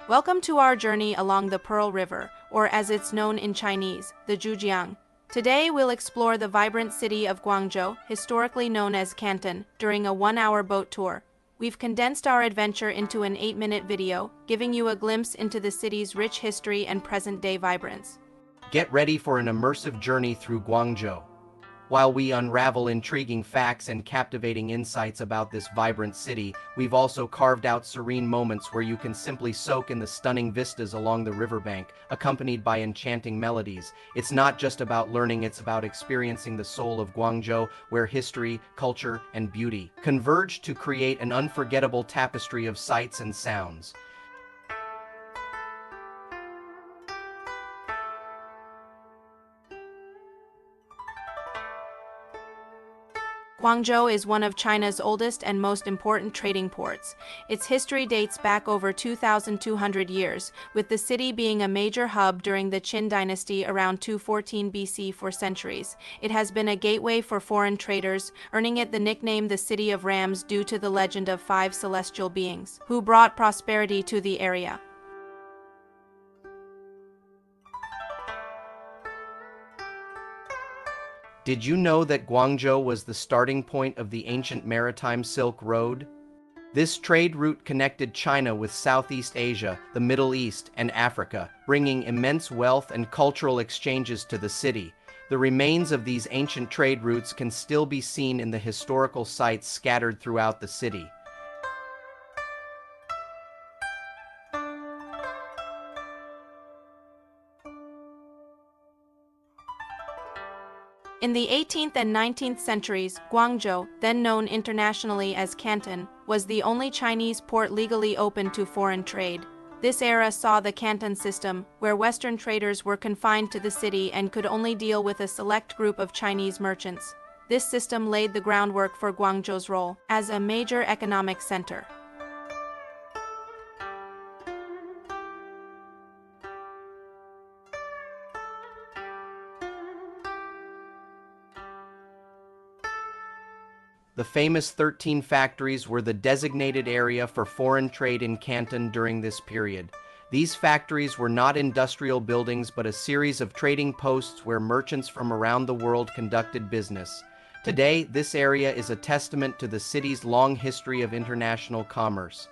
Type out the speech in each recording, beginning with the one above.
Welcome to our journey along the Pearl River, or as it's known in Chinese, the Zhujiang. Today we'll explore the vibrant city of Guangzhou, historically known as Canton, during a one-hour boat tour. We've condensed our adventure into an 8-minute video, giving you a glimpse into the city's rich history and present-day vibrance. Get ready for an immersive journey through Guangzhou. While we unravel intriguing facts and captivating insights about this vibrant city, we've also carved out serene moments where you can simply soak in the stunning vistas along the riverbank, accompanied by enchanting melodies. It's not just about learning, it's about experiencing the soul of Guangzhou, where history, culture, and beauty converge to create an unforgettable tapestry of sights and sounds. Guangzhou is one of China's oldest and most important trading ports. Its history dates back over 2,200 years, with the city being a major hub during the Qin dynasty around 214 BC for centuries. It has been a gateway for foreign traders, earning it the nickname the City of Rams due to the legend of 5 celestial beings, who brought prosperity to the area. Did you know that Guangzhou was the starting point of the ancient Maritime Silk Road? This trade route connected China with Southeast Asia, the Middle East, and Africa, bringing immense wealth and cultural exchanges to the city. The remains of these ancient trade routes can still be seen in the historical sites scattered throughout the city. In the 18th and 19th centuries, Guangzhou, then known internationally as Canton, was the only Chinese port legally open to foreign trade. This era saw the Canton system, where Western traders were confined to the city and could only deal with a select group of Chinese merchants. This system laid the groundwork for Guangzhou's role as a major economic center. The famous 13 factories were the designated area for foreign trade in Canton during this period. These factories were not industrial buildings but a series of trading posts where merchants from around the world conducted business. Today, this area is a testament to the city's long history of international commerce.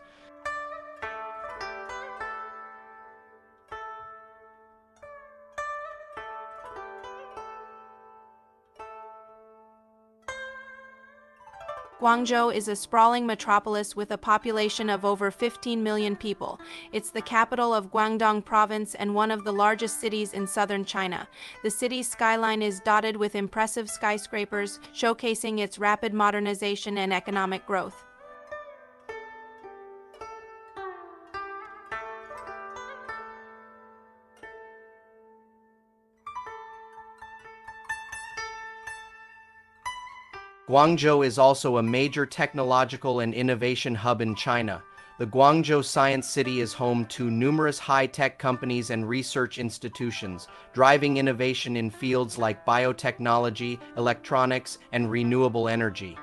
Guangzhou is a sprawling metropolis with a population of over 15 million people. It's the capital of Guangdong Province and one of the largest cities in southern China. The city's skyline is dotted with impressive skyscrapers, showcasing its rapid modernization and economic growth. Guangzhou is also a major technological and innovation hub in China. The Guangzhou Science City is home to numerous high-tech companies and research institutions, driving innovation in fields like biotechnology, electronics, and renewable energy.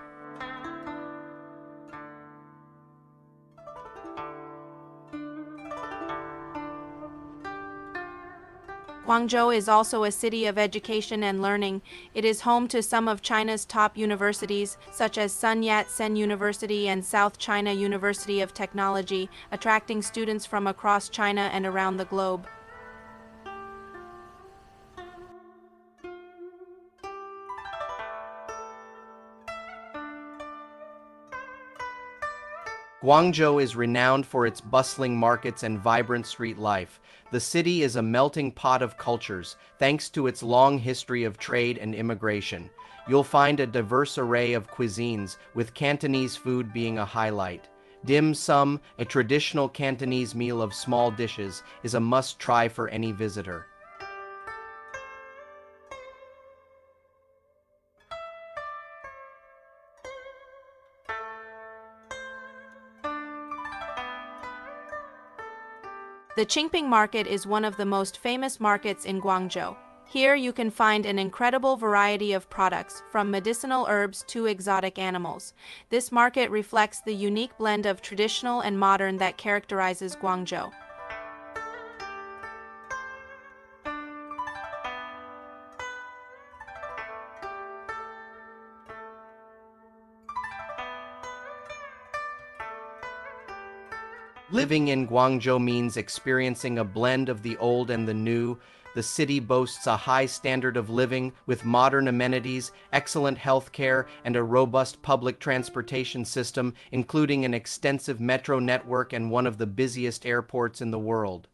Guangzhou is also a city of education and learning. It is home to some of China's top universities, such as Sun Yat-sen University and South China University of Technology, attracting students from across China and around the globe. Guangzhou is renowned for its bustling markets and vibrant street life. The city is a melting pot of cultures, thanks to its long history of trade and immigration. You'll find a diverse array of cuisines, with Cantonese food being a highlight. Dim sum, a traditional Cantonese meal of small dishes, is a must-try for any visitor. The Qingping Market is one of the most famous markets in Guangzhou. Here you can find an incredible variety of products, from medicinal herbs to exotic animals. This market reflects the unique blend of traditional and modern that characterizes Guangzhou. Living in Guangzhou means experiencing a blend of the old and the new. The city boasts a high standard of living with modern amenities, excellent health care, and a robust public transportation system, including an extensive metro network and one of the busiest airports in the world.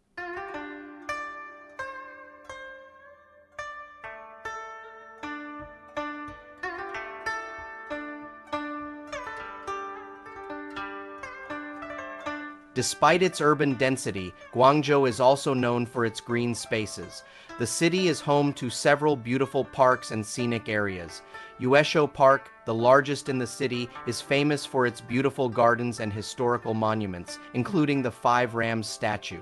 Despite its urban density, Guangzhou is also known for its green spaces. The city is home to several beautiful parks and scenic areas. Yuesho Park, the largest in the city, is famous for its beautiful gardens and historical monuments, including the Five Rams statue.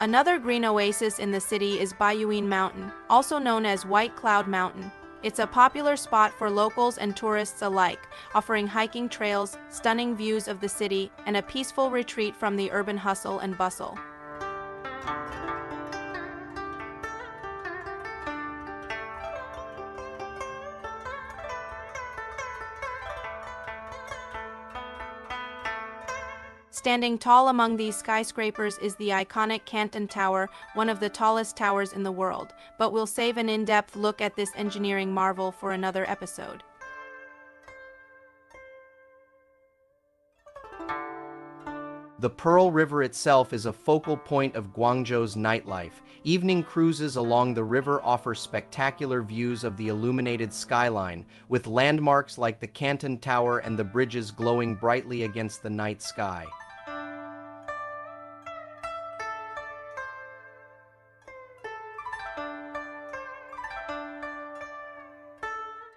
Another green oasis in the city is Baiyun Mountain, also known as White Cloud Mountain. It's a popular spot for locals and tourists alike, offering hiking trails, stunning views of the city, and a peaceful retreat from the urban hustle and bustle. Standing tall among these skyscrapers is the iconic Canton Tower, one of the tallest towers in the world, but we'll save an in-depth look at this engineering marvel for another episode. The Pearl River itself is a focal point of Guangzhou's nightlife. Evening cruises along the river offer spectacular views of the illuminated skyline, with landmarks like the Canton Tower and the bridges glowing brightly against the night sky.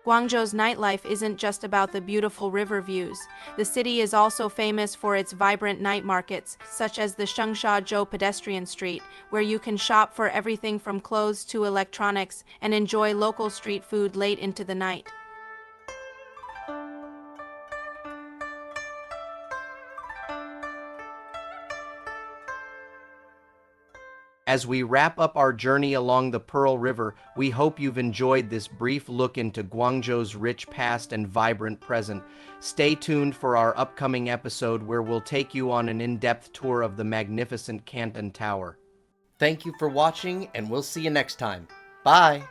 Guangzhou's nightlife isn't just about the beautiful river views. The city is also famous for its vibrant night markets, such as the Shengsha pedestrian street, where you can shop for everything from clothes to electronics and enjoy local street food late into the night. As we wrap up our journey along the Pearl River, we hope you've enjoyed this brief look into Guangzhou's rich past and vibrant present. Stay tuned for our upcoming episode where we'll take you on an in-depth tour of the magnificent Canton Tower. Thank you for watching, and we'll see you next time. Bye!